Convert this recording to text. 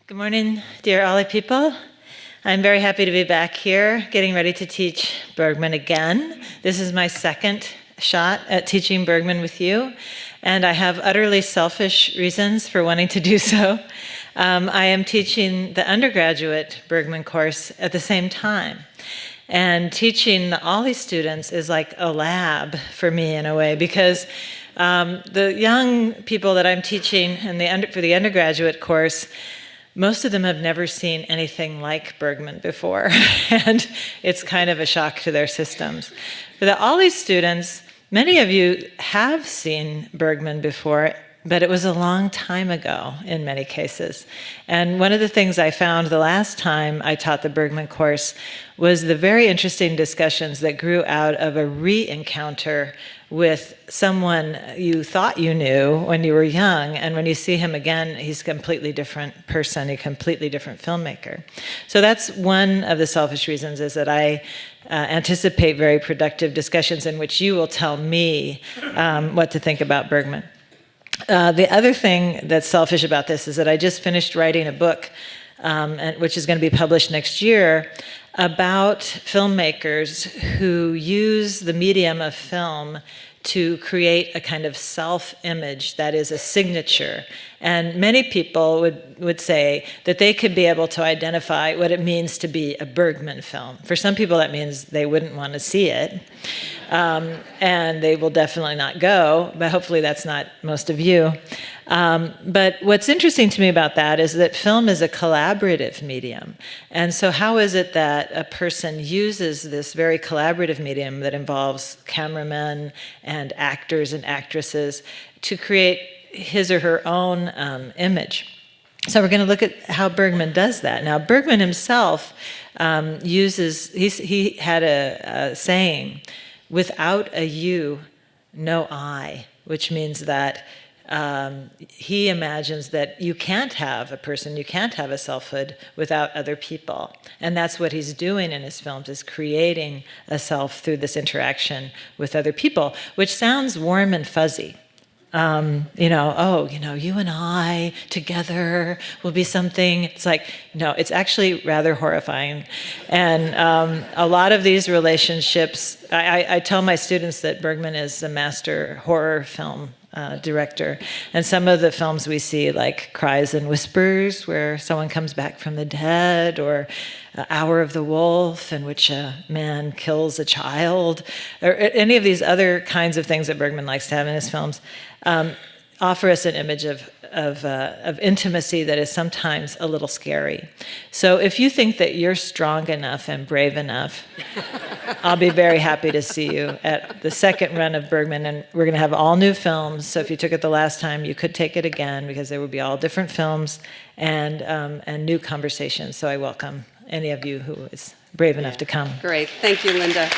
Good morning, dear OLLI people. I'm very happy to be back here, getting ready to teach Bergman again. This is my second shot at teaching Bergman with you, and I have utterly selfish reasons for wanting to do so. I am teaching the undergraduate Bergman course at the same time. And teaching the OLLI students is like a lab for me in a way, because the young people that I'm teaching for the undergraduate course, most of them have never seen anything like Bergman before, and it's kind of a shock to their systems. For the OLLI students, many of you have seen Bergman before, but it was a long time ago in many cases. And one of the things I found the last time I taught the Bergman course was the very interesting discussions that grew out of a re-encounter with someone you thought you knew when you were young, and when you see him again, he's a completely different person, a completely different filmmaker. So that's one of the selfish reasons, is that I anticipate very productive discussions in which you will tell me what to think about Bergman. The other thing that's selfish about this is that I just finished writing a book, which is going to be published next year, about filmmakers who use the medium of film to create a kind of self-image that is a signature. And many people would say that they could be able to identify what it means to be a Bergman film. For some people, that means they wouldn't want to see it. And they will definitely not go, but hopefully that's not most of you. But what's interesting to me about that is that film is a collaborative medium. And so how is it that a person uses this very collaborative medium that involves cameramen and actors and actresses to create his or her own image? So we're going to look at how Bergman does that. Now, Bergman himself he had a saying, "Without a you, no I," which means that he imagines that you can't have a person, you can't have a selfhood without other people. And that's what he's doing in his films, is creating a self through this interaction with other people, which sounds warm and fuzzy. You and I together will be something. It's like, no, it's actually rather horrifying. And a lot of these relationships, I tell my students that Bergman is a master horror film director. And some of the films we see, like Cries and Whispers, where someone comes back from the dead, or Hour of the Wolf, in which a man kills a child, or any of these other kinds of things that Bergman likes to have in his films, offer us an image of intimacy that is sometimes a little scary. So if you think that you're strong enough and brave enough, I'll be very happy to see you at the second run of Bergman, and we're going to have all new films. So if you took it the last time, you could take it again, because there will be all different films and new conversations. So I welcome any of you who is brave enough to come. Great. Thank you, Linda.